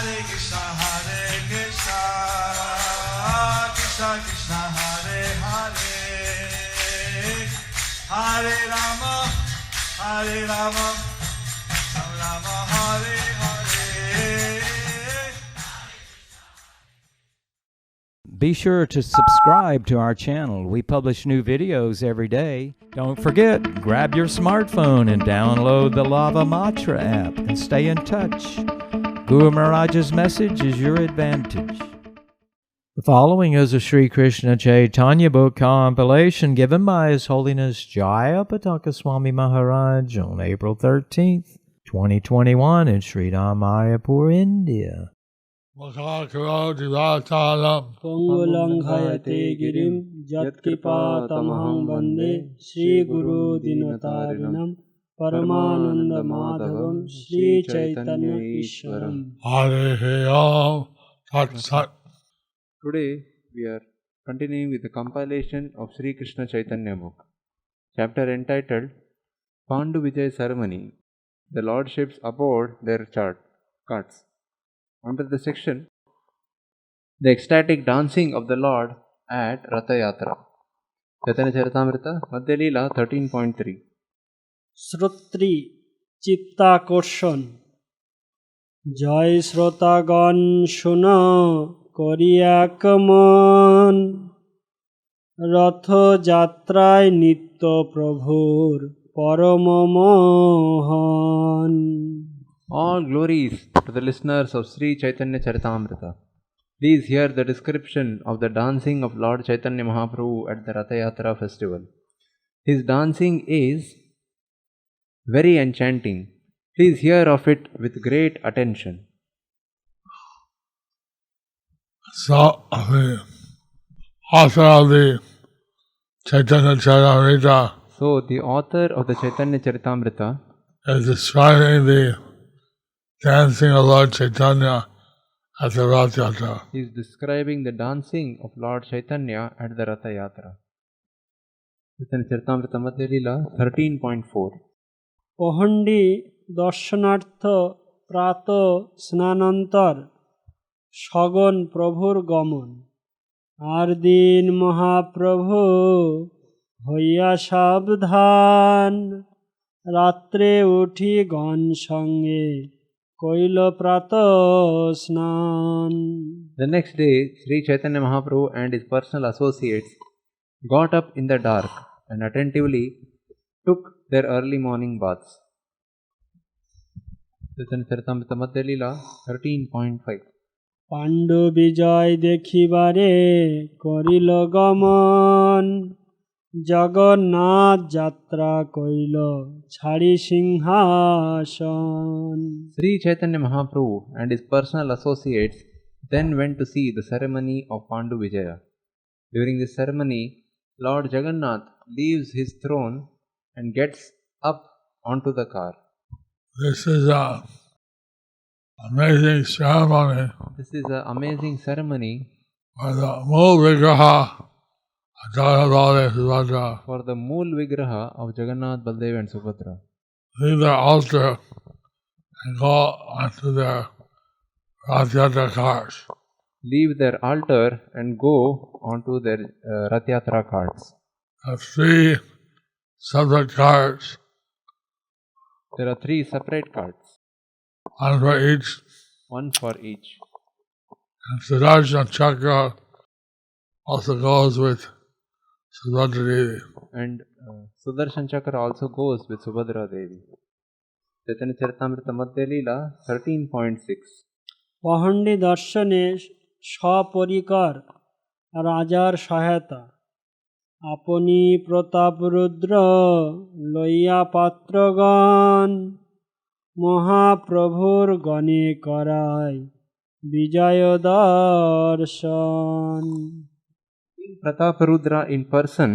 Hare Krishna, Krishna Krishna, Hare Hare, Hare Rama, Rama Rama, Hare Hare. Be sure to subscribe to our channel. We publish new videos every day. Don't forget, grab your smartphone and download the Lava Matra app and stay in touch. Guru Mahārāja's message is your advantage. The following is a Sri Kṛṣṇa Caitanya book compilation given by His Holiness Jayapataka Swami Mahārāja on April 13th, 2021 in Sri Mayapur, India. Pāṇḍu-vijaya girim jatkripatamaham vande Shri Guru Dinatarinam Paramananda Madhavam Shri Caitanya Ishwaram. Today we are continuing with the compilation of Sri Kṛṣṇa Caitanya book. Chapter entitled Pāṇḍu-vijaya ceremony. The Lordships aboard their carts. Under the section, the ecstatic dancing of the Lord at Ratha Yatra. Caitanya Charitamrita, Madhya Leela 13.3. Srutri Chittakorshon Jai Shrotagan Shuna Koriyakamon Ratha Jatrai Nitya Prabhur Paramamohan. All glories to the listeners of Sri Caitanya Charitamrita. Please hear the description of the dancing of Lord Chaitanya Mahaprabhu at the Ratha Yatra festival. His dancing is very enchanting. Please hear of it with great attention. So, the author of the Chaitanya Charitamrita So, the author of the Chaitanya Charitamrita is describing the dancing of Lord Chaitanya at the Rath Yatra. He is describing the dancing of Lord Chaitanya at the Ratha Yatra. Chaitanya Charitamrita Madhya Leela 13.4. Pahandi Darshanartha Prato Snanantar Shagon Prabhur Gaman Ardin Mahaprabhu Hoya Shabdhan Ratre Uthi Gan Sange Koilo Prato Snan. The next day, Sri Chaitanya Mahaprabhu and his personal associates got up in the dark and attentively took their early morning baths. Chaitanya Charitamrita Madhya Leela 13.5. Pāṇḍu-vijaya dekhibare korilo gaman Jagannath Jatra Koilo Chhari Singhasan. Sri Chaitanya Mahaprabhu and his personal associates then went to see the ceremony of Pāṇḍu-vijaya. During this ceremony, Lord Jagannath leaves his throne and gets up onto the car. This is an amazing ceremony This is an amazing ceremony for the Mool Vigraha of Jagannath Subhadra. for the Mool Vigraha of Jagannath, Baldev and Subhadra. Leave their altar and go onto their Rath Yatra carts. Leave their altar and go onto their Rath Yatra carts. There are 3 separate carts, There are 3 separate carts, one for each, one for each. and Sudarshan Chakra also goes with Subhadra Devi. And Sudarshan Chakra also goes with Subhadra Devi. Chaitanya Charitamrita Madhya Leela 13.6. Pahandi Darshane Shaparikar Rajar Sahayata Apani Pratap Rudra Loya Patragan Mahaprabhur Gane Karai Vijaya Darshan. King Prataparudra in person,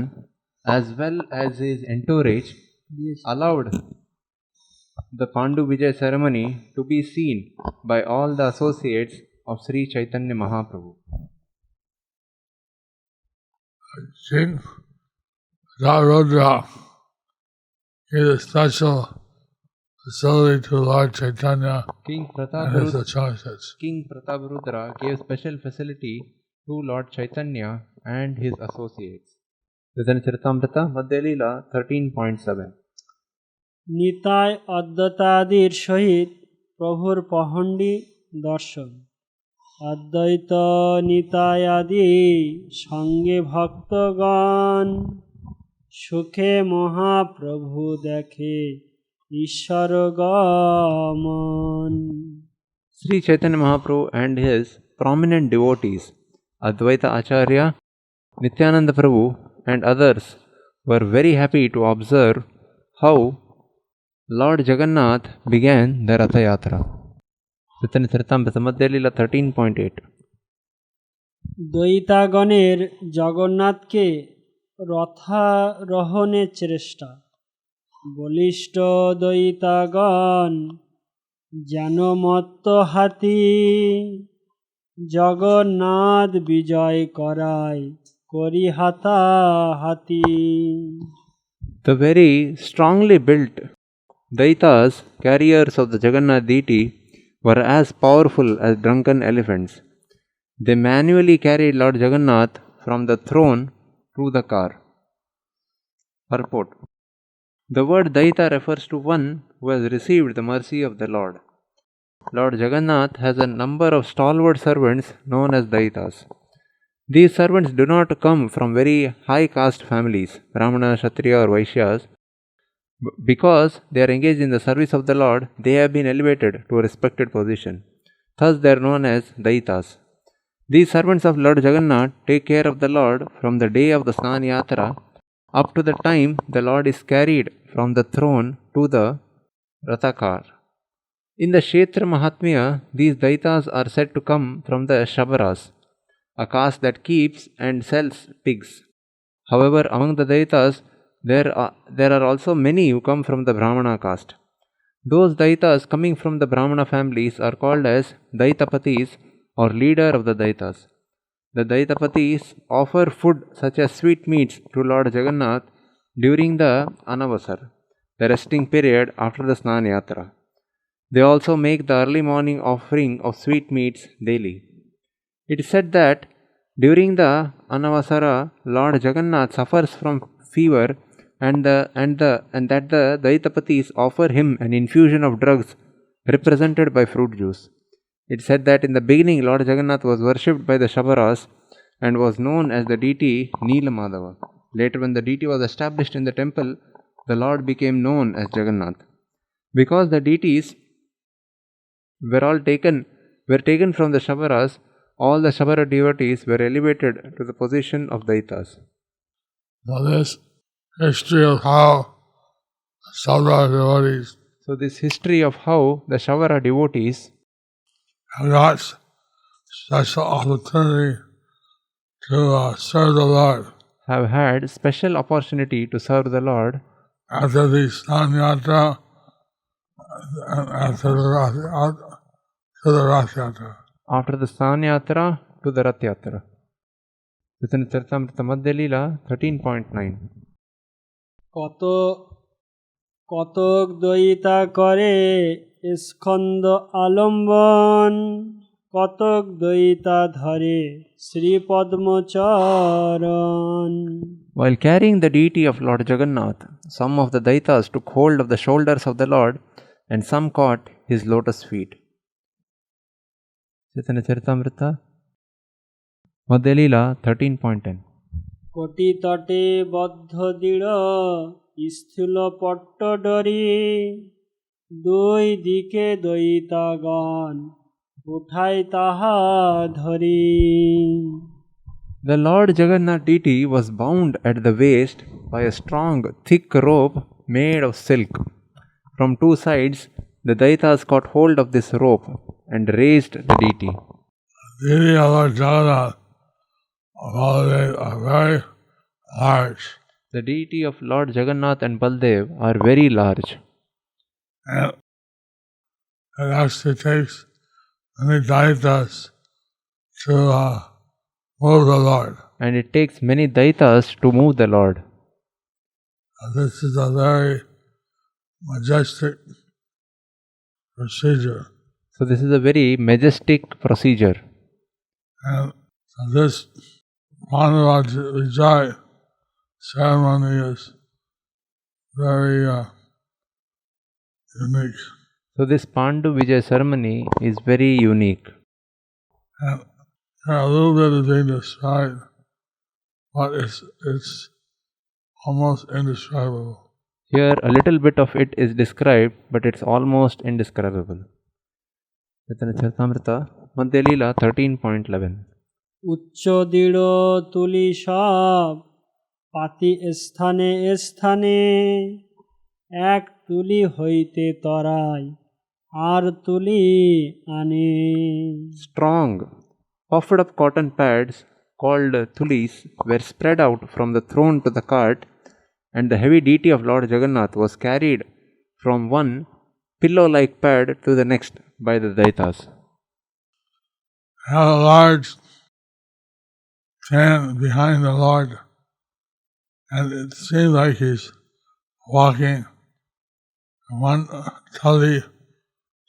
as well as his entourage, allowed the Pāṇḍu-vijaya ceremony to be seen by all the associates of Sri Chaitanya Mahaprabhu. King Prataparudra gave a special facility to Lord Chaitanya King and his Prataparudra, associates. King Prataparudra gave special facility to Lord Chaitanya and his associates. Chaitanya Charitamrita, Madhya Leela 13.7. Nitai অদ্বৈতাদির সহিত প্রভুর পহণ্ডি দর্শন অদ্বৈত নিতাই আদি সঙ্গে ভক্তগণ সুখে মহাপ্রভু দেখে ঈশ্বর গমন Sri Chaitanya Mahaprabhu and his prominent devotees, Advaita Acharya, Nityananda Prabhu, and others were very happy to observe how Lord Jagannath began the Ratha Yatra. Chaitanya Charitamrita, Madhya Leela 13.8. দ্বৈতাগণের জগন্নাথকে রথারোহণের চেষ্টা বলিষ্ঠ দ্বৈতাগণ যেন মত্ত হাতি জগন্নাথ বিজয় করায় করি হাতাহাতি The very strongly built Daitas, carriers of the Jagannath deity, were as powerful as drunken elephants. They manually carried Lord Jagannath from the throne to the car. Purport. The word Daita refers to one who has received the mercy of the Lord. Lord Jagannath has a number of stalwart servants known as Daitas. These servants do not come from very high caste families, Brahmana, Kshatriya or Vaishyas. Because they are engaged in the service of the Lord, they have been elevated to a respected position. Thus they are known as Daitas. These servants of Lord Jagannath take care of the Lord from the day of the Snan Yatra up to the time the Lord is carried from the throne to the Ratha car. In the Kshetra Mahatmya, these Daitas are said to come from the Shabaras, a caste that keeps and sells pigs. However, among the Daitas, there are also many who come from the Brahmana caste. Those Daitas coming from the Brahmana families are called as Daitapatis or leader of the Daitas. The Daitapatis offer food such as sweetmeats to Lord Jagannath during the Anavasar, the resting period after the Snan Yatra. They also make the early morning offering of sweetmeats daily. It is said that during the Anavasara, Lord Jagannath suffers from fever and that the Daitapatis offer him an infusion of drugs represented by fruit juice. It is said that in the beginning Lord Jagannath was worshipped by the Shabaras and was known as the deity Neelamadava. Later, when the deity was established in the temple, the Lord became known as Jagannath. Because the deities were taken from the Shabaras, all the Shabara devotees were elevated to the position of Daitas. Now this history of how Shabara devotees So this history of how the Shavara devotees have got special opportunity to serve the Lord have had special opportunity to serve the Lord after the Snan Yatra and after the Rath Yatra. after the Snan Yatra to the Rath Yatra. Chaitanya Charitamrita, Madhya Leela 13.9. কতক দয়িতা করে স্কন্দ আলম্বন কতক দয়িতা ধরে শ্রীপদ্মচরণ While carrying the deity of Lord Jagannath, some of the Daitas took hold of the shoulders of the Lord and some caught his lotus feet. Chaitanya Charitamrita, Madhya Leela 13.10. কোটি তটে বদ্ধ দৃঢ় স্থূল পট্ট ডরি দুই দিকে দয়িতাগণ উঠাই তাহা ধরি The Lord Jagannath deity was bound at the waist by a strong, thick rope made of silk. From two sides, the Daitas caught hold of this rope and raised the deity. The deity of Lord Jagannath are very large. The deity of Lord Jagannath and Baldev are very large. And it actually takes many Daitas to move the Lord. And it takes many Daitas to move the Lord. This is a very majestic procedure. So this is a very majestic procedure. And so this Pāṇḍu-vijaya ceremony is very unique. So this Pāṇḍu-vijaya ceremony is very unique. And a little bit is being described, but it's almost indescribable. Here a little bit of it is described, but it's almost indescribable. Caitanya Charitamrita, Madhya Leela 13.11. উচ্চ দৃঢ় তুলি সব পাতি স্থানে স্থানে এক তুলি হইতে তরাই আর তুলি আনে Strong, puffed up cotton pads called tulis were spread out from the throne to the cart, and the heavy deity of Lord Jagannath was carried from one pillow-like pad to the next by the Daitas. Had a large fan behind the Lord, and it seems like he's walking from one tali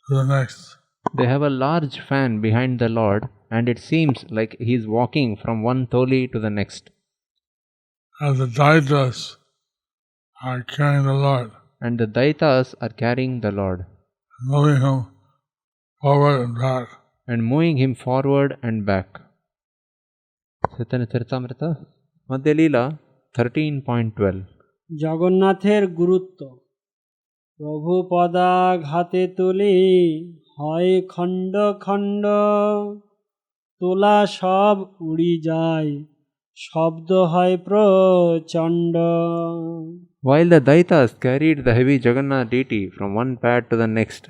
to the next. They have a large fan behind the Lord, and it seems like he is walking from one tholi to the next. And the Daitas are carrying the Lord, And the Daitas are carrying the Lord moving him forward and back. and moving him forward and back. Caitanya Charitamrita, Madhya Leela 13.12. জগন্নাথের গুরুত্ব প্রভু পদাঘাতে তুলি হয় খণ্ড খণ্ড তোলা সব উড়ি যায় শব্দ হয় প্রচণ্ড While the Daitas carried the heavy Jagannath deity from one pad to the next,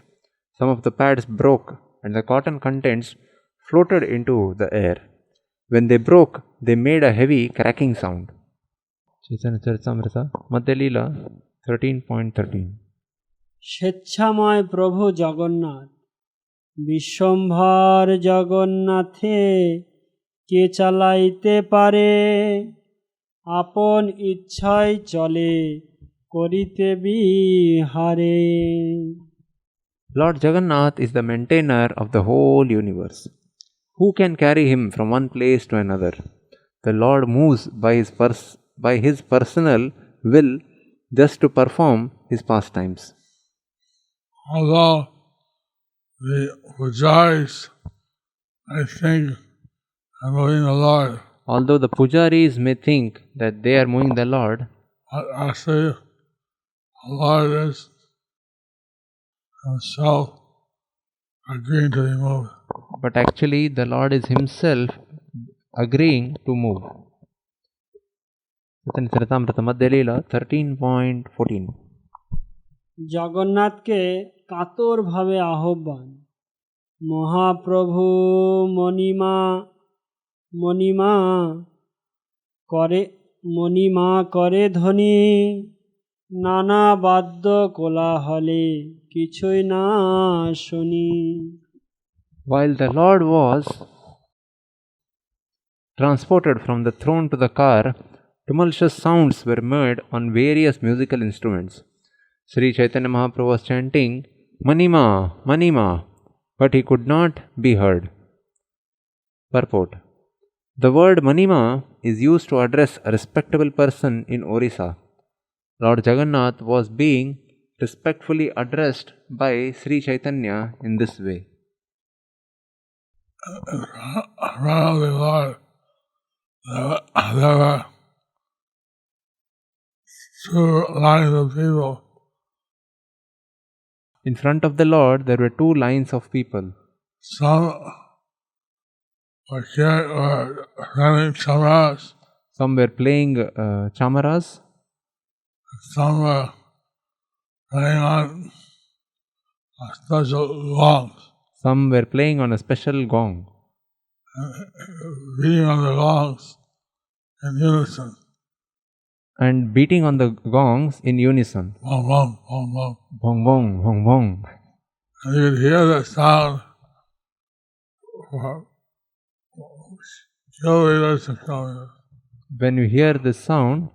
some of the pads broke and the cotton contents floated into the air. When they broke, they made a heavy cracking sound. Caitanya Charitamrita, Madhya Leela 13.13. স্বেচ্ছাময় প্রভু জগন্নাথ বিশ্বম্ভর জগন্নাথে কে চালাইতে পারে আপন ইচ্ছায় চলে করিতে বিহারে Lord Jagannath is the maintainer of the whole universe. Who can carry him from one place to another? The Lord moves by his personal will just to perform his pastimes. Although the pujaris, I think, are moving the Lord, Although the pujaris may think that they are moving the Lord, but actually the Lord is himself agreeing to be moved. but actually the Lord is himself agreeing to move. Caitanya Charitamrita, Madhya Leela 13.14. জগন্নাথকে কাতরভাবে আহ্বান মহাপ্রভু মণিমা করে ধ্বনি নানা বাদ্য কোলাহলে কিছুই না শুনি While the Lord was transported from the throne to the car, tumultuous sounds were made on various musical instruments. Sri Chaitanya Mahaprabhu was chanting, Manima, Manima, but he could not be heard. Purport. The word Manima is used to address a respectable person in Orissa. Lord Jagannath was being respectfully addressed by Sri Chaitanya in this way. Around the Lord, there were two lines of people. In front of the Lord, there were two lines of people. Some were running chamaras, Some were playing chamaras, some were playing on special gongs, some were playing on a special gong, beating on the gongs in unison. and beating on the gongs in unison. Bong, bong, bong, bong. Bong, bong, bong, bong. And you could hear the sound for kilometers and kilometers. When you hear this sound,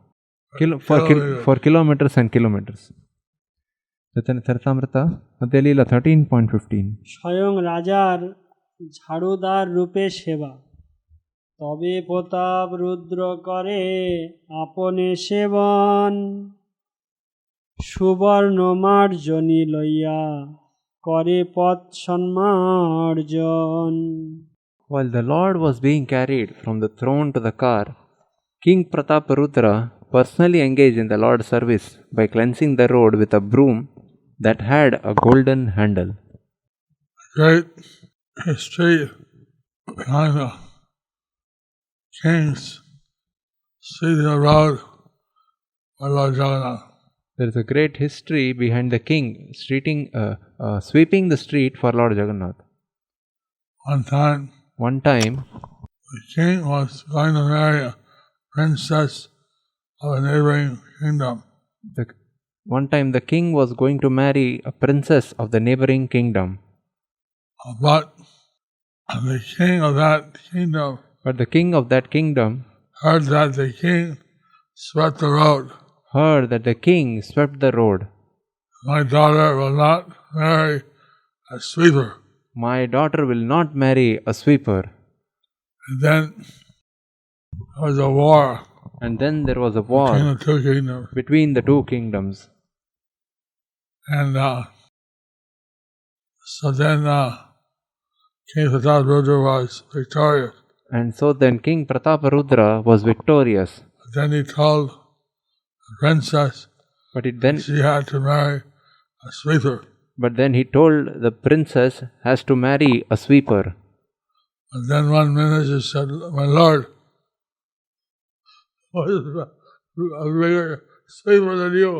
for kilometers and kilometers. Chaitanya Charitamrita, Madhya Leela 13.15. স্বয়ং রাজার ঝাড়ুদার রূপে সেবা, তবে প্রতাপ রুদ্র করে আপনে সেবন, সুবর্ণ মার্জনী লইয়া করে পথ সন্মার্জন। While the Lord was being carried from the throne to the car, King Prataparudra personally engaged in the Lord's service by cleansing the road with a broom that had a golden handle. Great history behind the kings sweeping the road by Lord Jagannath. There is a great history behind the king sweeping the street for Lord Jagannath. One time, the king was going to marry a princess of a neighboring kingdom. One time the king was going to marry a princess of the neighboring kingdom. But the king of that kingdom heard that the king swept the road. My daughter will not marry a sweeper. My daughter will not marry a sweeper. And then there was a war. Between the two kingdoms. And so then King Prataparudra was victorious. And so then King Prataparudra was victorious. But then he told the princess she had to marry a sweeper. But then he told the princess has to marry a sweeper. And then one minister said, "My lord, what is a bigger sweeper than you?"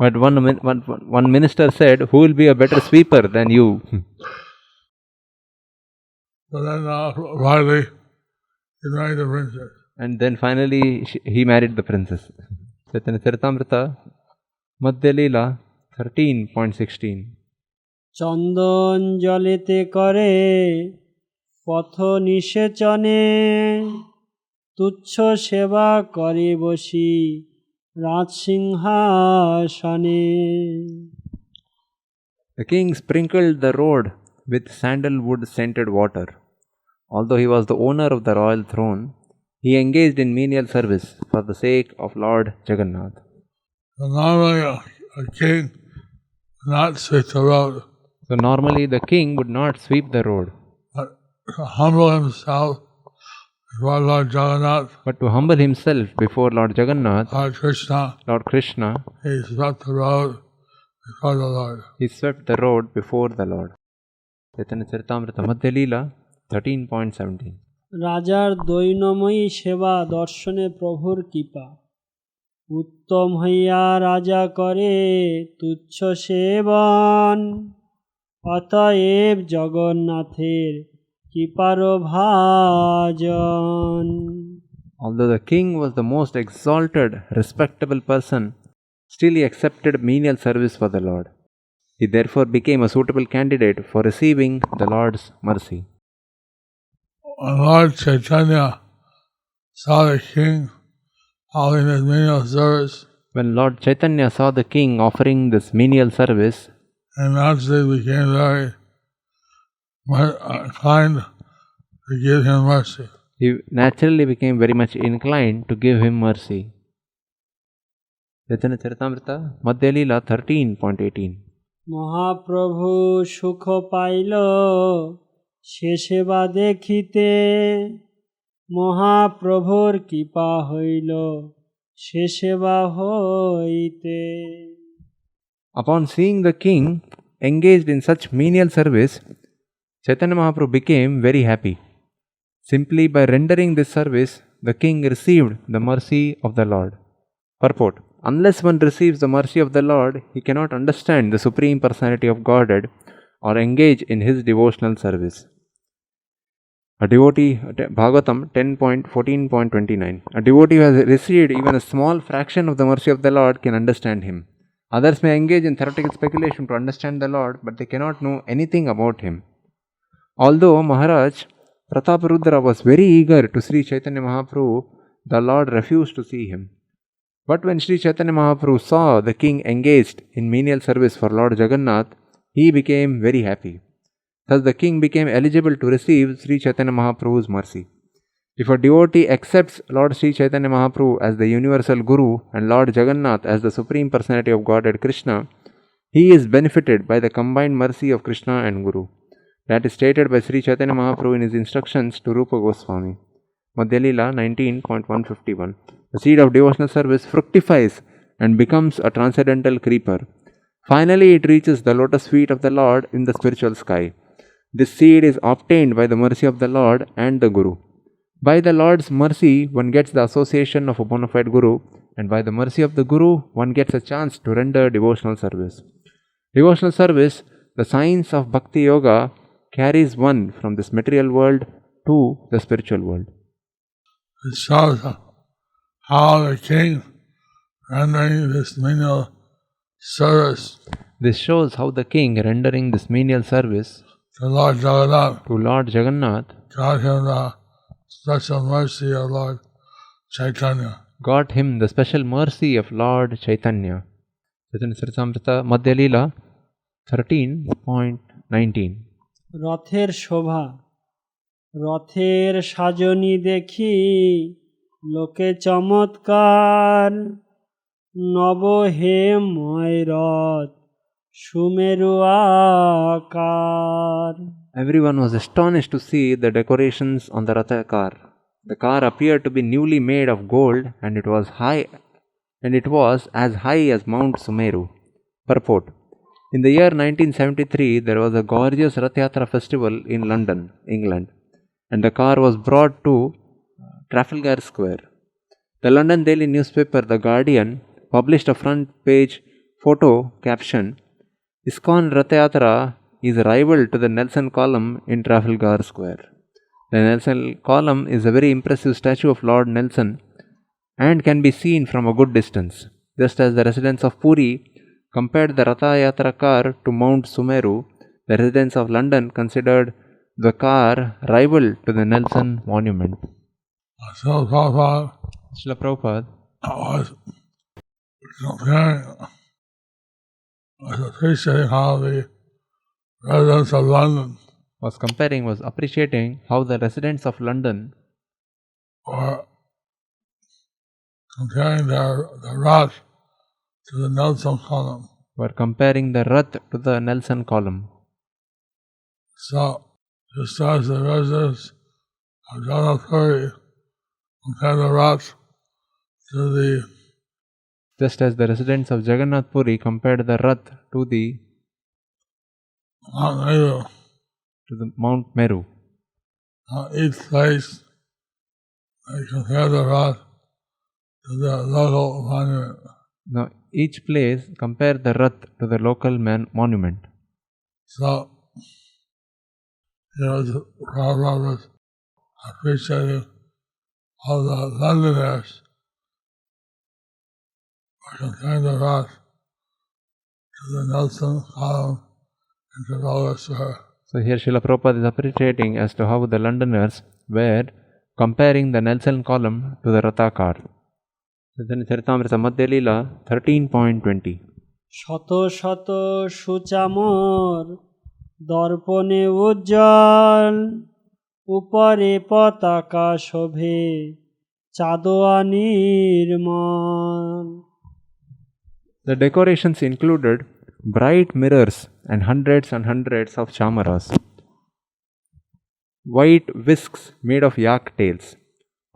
But one minister said, "Who will be a better sweeper than you?" But then finally he married the princess. And then finally he married the princess. Chaitanya Charitamrita, Madhya Leela 13.16. চন্দন জলেতে করে পথ নিষেচনে, তুচ্ছ সেবা করে বসি রাজসিংহাসনে। The king sprinkled the road with sandalwood scented water. Although he was the owner of the royal throne, he engaged in menial service for the sake of Lord Jagannath. Normally a king would not sweep the road. So normally the king would not sweep the road. But to humble himself before Lord Jagannath, Lord Jagannath, Lord Kṛṣṇa, he swept the road before the Lord. Chaitanya Charitamrita, Madhya Leela 13.17. রাজার দৈনময়ী সেবা দর্শনে প্রভুর কৃপা, উত্তম হইয়া রাজা করে তুচ্ছ সেবন, অতএব জগন্নাথের কৃপার ভাজন। Although the king was the most exalted, respectable person, still he accepted menial service for the Lord. He therefore became a suitable candidate for receiving the Lord's mercy. When Lord Caitanya saw the king offering this menial service, when Lord Caitanya saw the king offering this menial service, he naturally became very inclined to give him mercy. He naturally became very much inclined to give him mercy. Chaitanya Charitamrita, Madhya Leela 13.18. Mahaprabhu সুখ pile সে সেবা দেখিতে, মহাপ্রভুর কৃপা হইল সে সেবা হইতে। Upon seeing the king engaged in such menial service, Chaitanya Mahaprabhu became very happy. Simply by rendering this service, the king received the mercy of the Lord. Purport: unless one receives the mercy of the Lord, he cannot understand the Supreme Personality of Godhead or engage in his devotional service. A devotee, Bhagavatam 10.14.29. A devotee who has received even a small fraction of the mercy of the Lord can understand him. Others may engage in theoretical speculation to understand the Lord, but they cannot know anything about him. Although Mahārāja Prataparudra was very eager to see Chaitanya Mahaprabhu, the Lord refused to see him. But when Sri Chaitanya Mahaprabhu saw the king engaged in menial service for Lord Jagannath, he became very happy. Thus the king became eligible to receive Sri Chaitanya Mahaprabhu's mercy. If a devotee accepts Lord Sri Chaitanya Mahaprabhu as the universal Guru and Lord Jagannath as the Supreme Personality of Godhead Kṛṣṇa, he is benefited by the combined mercy of Kṛṣṇa and Guru. That is stated by Sri Chaitanya Mahaprabhu in his instructions to Rupa Goswami. Madhya Lila 19.151. The seed of devotional service fructifies and becomes a transcendental creeper. Finally, it reaches the lotus feet of the Lord in the spiritual sky. This seed is obtained by the mercy of the Lord and the Guru. By the Lord's mercy, one gets the association of a bona fide Guru, and by the mercy of the Guru, one gets a chance to render devotional service. Devotional service, the science of Bhakti Yoga, carries one from this material world to the spiritual world. It shows how the king rendering this menial service This shows how the king rendering this menial service to Lord Jagannath got him the special mercy of Lord Caitanya. got him the special mercy of Lord Chaitanya. Chaitanya Charitamrita Madhya Lila 13.19. রথের শোভা রথের সাজনি দেখি লোকে চমৎকার নব হেময় রথ সুমেরু আকার. Everyone was astonished to see the decorations on the Ratha car. The car appeared to be newly made of gold, and it was as high as Mount Sumeru. Purport. In the year 1973, there was a gorgeous Rath Yatra festival in London, England, and the car was brought to Trafalgar Square. The London daily newspaper The Guardian published a front page photo caption, "ISKCON Rath Yatra is rival to the Nelson Column in Trafalgar Square." The Nelson Column is a very impressive statue of Lord Nelson and can be seen from a good distance. Just as the residents of Puri compared the Ratha Yatra car to Mount Sumeru, the residents of London considered the car rival to the Nelson Monument. So Prabhupada Srila Prabhupada was comparing, was appreciating how the residents of London was appreciating how the residents of London were comparing the Rath to the Nelson column. were comparing the Rath to the Nelson column. So, just as the residents of Jayapatākā compare the Rath to the Just as the residents of Jagannath Puri compared the Rath to the Mount Meru. Each place they compare the Rath to the local monument. Now, each place compare the Rath to the local monument. So, Prabhupada was appreciating all the Londoners were comparing the Rath to the Nelson column in Trafalgar Square. So here Srila Prabhupada is appreciating as to how the Londoners were comparing the Nelson column to the Ratha car. Chaitanya Charitamrita Madhya Lila 13.20. শত শত সুচামর দর্পণে উজ্জ্বল উপরে পতাকা শোভে চাঁদোয়া নির্মল. The decorations included bright mirrors and hundreds of chamaras, white whisks made of yak tails.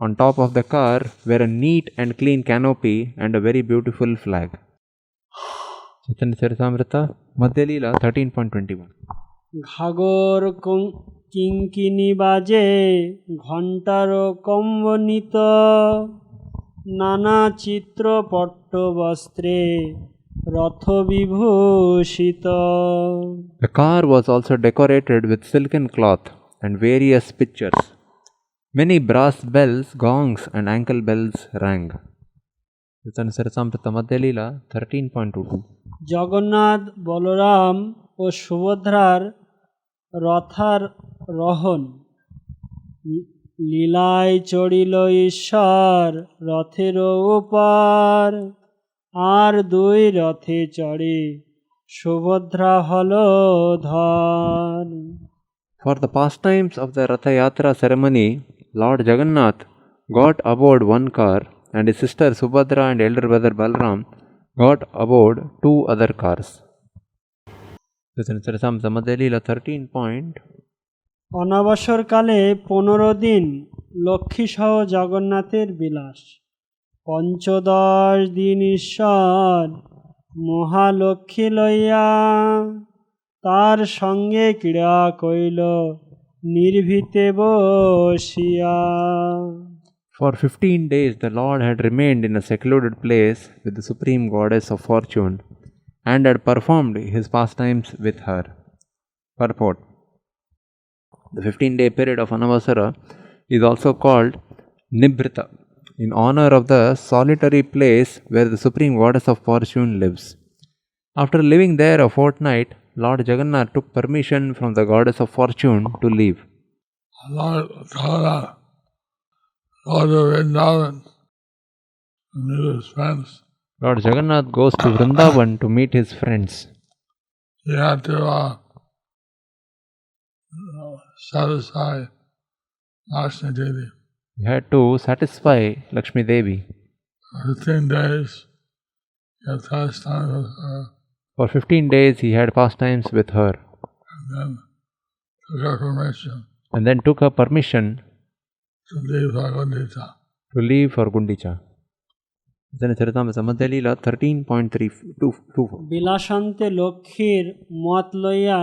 On top of the car were a neat and clean canopy and a very beautiful flag. Chaitanya Charitamrita Madhya Lila 13.21. Ghagar কিঙ্কিনি বাজে ঘণ্টার কম্বনিত নানা চিত্র পট্ট বস্ত্রে রথ বিভূষিত. The car was also decorated with silken cloth and various pictures. Many brass bells, gongs and ankle bells rang. Chaitanya Charitamrita Madhya Lila 13.22. Jagannath Balaram ও সুভদ্রার রথার রোহণ লীলায় চড়িল ঈশ্বর রথের উপর, আর দুই রথে চড়ে সুভদ্রা হল ধর। For the pastimes of the Ratha Yatra ceremony, Lord Jagannath got aboard one car, and his sister Subhadra and elder brother Balram got aboard two other cars. Samadhalila 13 point. অনাবসর কালে 15 দিন লক্ষ্মীসহ জগন্নাথের বিলাস। 15 দিন ঈশ্বর মহালক্ষ্মী লইয়া, তার সঙ্গে ক্রীড়া কইল নির্ভীতে বসিয়া। For 15 days the Lord had remained in a secluded place with the Supreme Goddess of Fortune and had performed his pastimes with her. Purport. The 15-day period of Anavasara is also called Nibhrita, in honor of the solitary place where the Supreme Goddess of Fortune lives. After living there a fortnight, Lord Jagannath took permission from the Goddess of Fortune to leave. Lord Jagannath goes to Vrindavan to meet his friends. Lord Jagannath goes to Vrindavan to meet his friends. He had to satisfy Lakshmi Devi. He had to satisfy Lakshmi Devi. For 15 days, he had pastime with her, For 15 days he had pastimes with her, and then took her permission to leave for Gundicha. to leave for Gundicha. Samadhalila 13.324. বিলাসান্তে লক্ষ্মীর মত লইয়া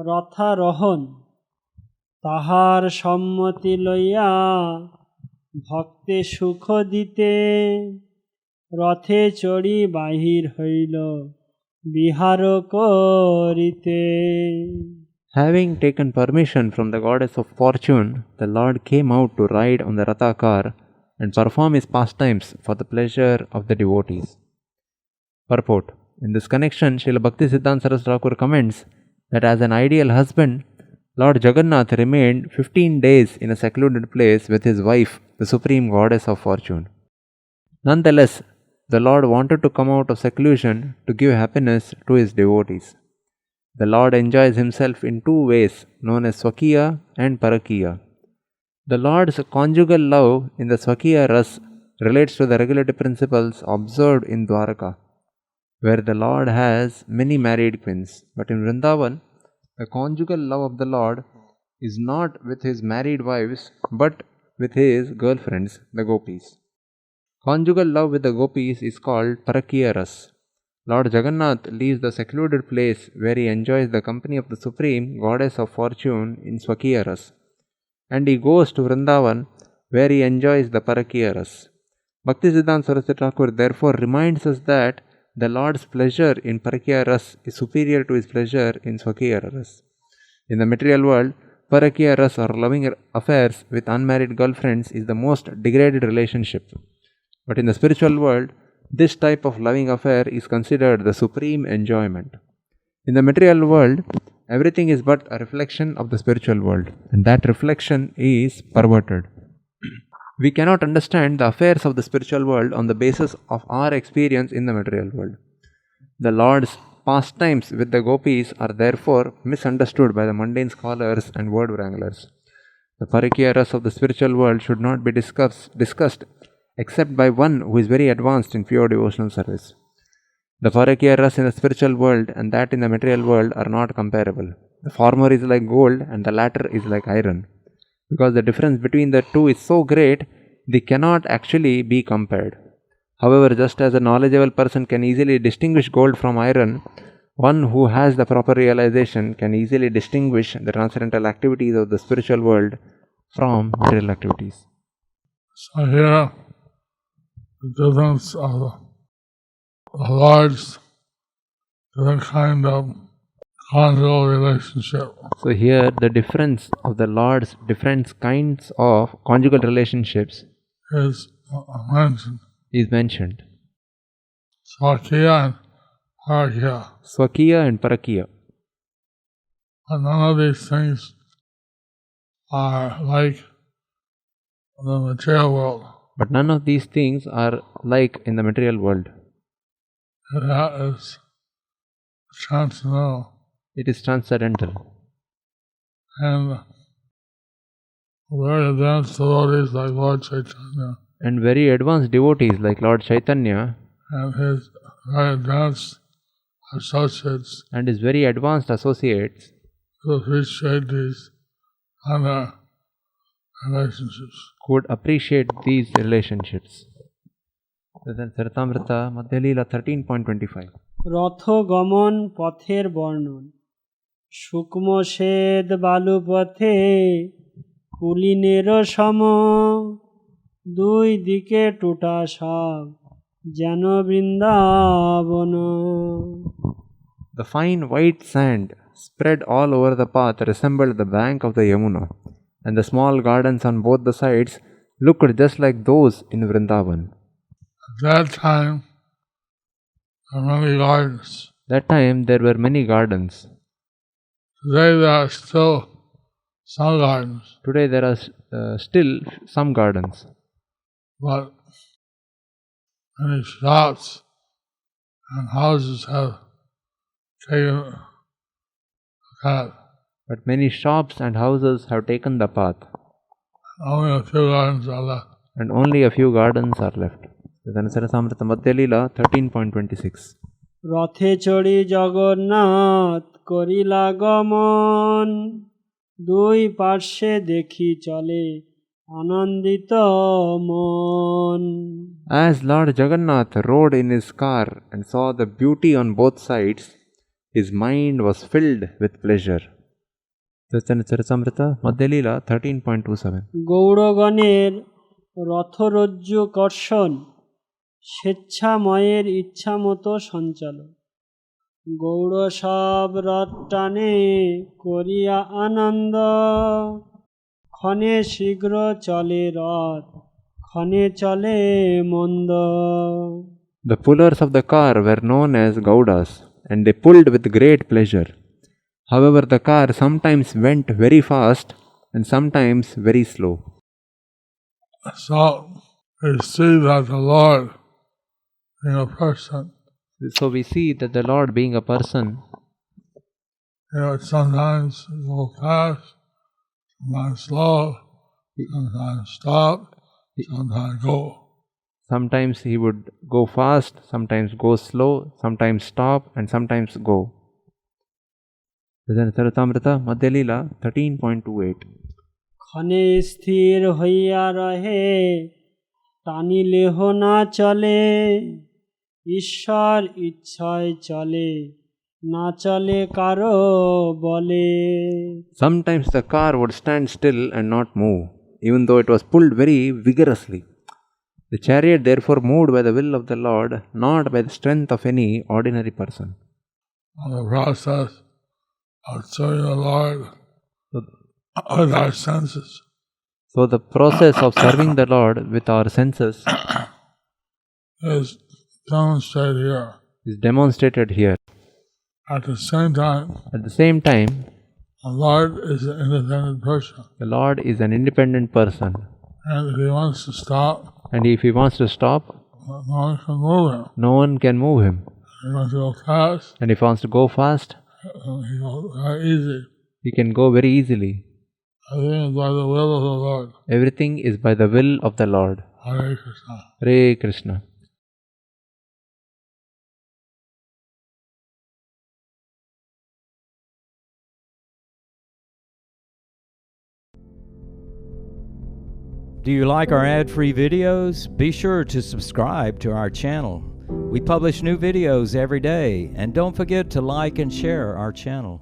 রথারোহণ, তাহার সম্মতি লইয়া ভক্তে সুখ দিতে, রথে চড়ি বাহির হইল বিহার করিতে। Having taken permission from the Goddess of Fortune, the Lord came out to ride on the Ratha car and perform his pastimes for the pleasure of the devotees. Purport. In this connection, Srila Bhaktisiddhanta Saraswati Thakur comments that as an ideal husband, Lord Jagannath remained 15 days in a secluded place with his wife, the Supreme Goddess of Fortune. Nonetheless, the Lord wanted to come out of seclusion to give happiness to his devotees. The Lord enjoys himself in two ways, known as Swakiya and Parakiya. The Lord's conjugal love in the Swakiya Ras relates to the regulative principles observed in Dwaraka, where the Lord has many married queens. But in Vrindavan, the conjugal love of the Lord is not with his married wives, but with his girlfriends, the gopis. Conjugal love with the gopis is called Parakiya Ras. Lord Jagannath leaves the secluded place where he enjoys the company of the Supreme Goddess of Fortune in Swakiya Ras, and he goes to Vrindavan where he enjoys the Parakiya Ras. Bhaktisiddhanta Saraswati Thakur therefore reminds us that the Lord's pleasure in Parakiya Ras is superior to his pleasure in Swakiya Ras. In the material world, Parakiya Ras or loving affairs with unmarried girlfriends is the most degraded relationship. But in the spiritual world, this type of loving affair is considered the supreme enjoyment. In the material world, everything is but a reflection of the spiritual world, and that reflection is perverted. We cannot understand the affairs of the spiritual world on the basis of our experience in the material world. The Lord's pastimes with the gopis are therefore misunderstood by the mundane scholars and word wranglers. The Parakiya Ras of the spiritual world should not be discussed except by one who is very advanced in pure devotional service. The Parakiya Ras in the spiritual world and that in the material world are not comparable. The former is like gold and the latter is like iron. Because the difference between the two is so great, they cannot actually be compared. However, just as a knowledgeable person can easily distinguish gold from iron, one who has the proper realization can easily distinguish the transcendental activities of the spiritual world from material activities. So here, the difference of the Lord's different kind of conjugal relationship. So here the difference of the Lord's different kinds of conjugal relationships is mentioned. Swakiya and Parakiya. Swakiya and Parakiya. But none of these things are like the material world. But none of these things are like in the material world. That is transcendental. It is transcendental. And very advanced devotees like Lord Caitanya And very advanced devotees like Lord Caitanya and his very advanced associates and his very advanced associates who appreciate these other relationships. could appreciate these relationships. Then Saritamrita Madhya Leela 13.25. রথ গমন পথের বর্ণন সূক্ষ্ম শ্বেত বালুপথে কুলিনের সম দুই দিকে টুটা সব যেন Vrindavan The fine white sand spread all over the path resembled the bank of the Yamuna, and the small gardens on both the sides looked just like those in Vrindavan. At that time, there were many gardens. That time there were many gardens. Today there are still some gardens, Today there are still some gardens, but many shops and houses have taken the path. but many shops and houses have taken the path, Only a few gardens are left. and only a few gardens are left. Then Sarasamrita Madhya Leela 13.26. রথে চড়ি জগন্নাথ করিলা গমন দুই পার্শ্বে দেখি চলে আনন্দিত মন As Lord Jagannath rode in his car and saw the beauty on both sides, his mind was filled with pleasure. Saritamrita Madhya Leela 13.27. গৌড়গণের রথরজ্জু কর্ষণ স্বেচ্ছাময়ের ইচ্ছা মতো সঞ্চালন গৌড় সব রথ টানে করিয়া আনন্দ ক্ষণে শীঘ্র চলে রথ ক্ষণে চলে মন্দ The pullers of the car were known as Gaudas, and they pulled with great pleasure. However, the car sometimes went very fast and sometimes very slow. So we see that the Lord, being a person, So we see that the Lord, being a person, sometimes go fast, sometimes slow, sometimes stop, sometimes go. sometimes he would go fast, sometimes go slow, sometimes stop, and sometimes go. Then Saritamrita Madhya Leela 13.28. ক্ষণে স্থির হইয়া রহে টানিলেহ না চলে ঈশ্বর ইচ্ছায় চলে না চলে কারো বলে Sometimes the car would stand still and not move, even though it was pulled very vigorously. The chariot therefore moved by the will of the Lord, not by the strength of any ordinary person. The process of serving the Lord with our senses So the process of serving the Lord with our senses is demonstrated here. is demonstrated here. At the same time, At the same time, the Lord is an independent person. the Lord is an independent person, And if he wants to stop, and if he wants to stop, no one can move him. no one can move him. If he wants to go fast, And if he wants to go fast, he goes very easy. he can go very easily. Everything is by the will of the Lord. Everything is by the will of the Lord. Hare Krishna. Hare Krishna. Do you like our ad-free videos? Be sure to subscribe to our channel. We publish new videos every day, and don't forget to like and share our channel.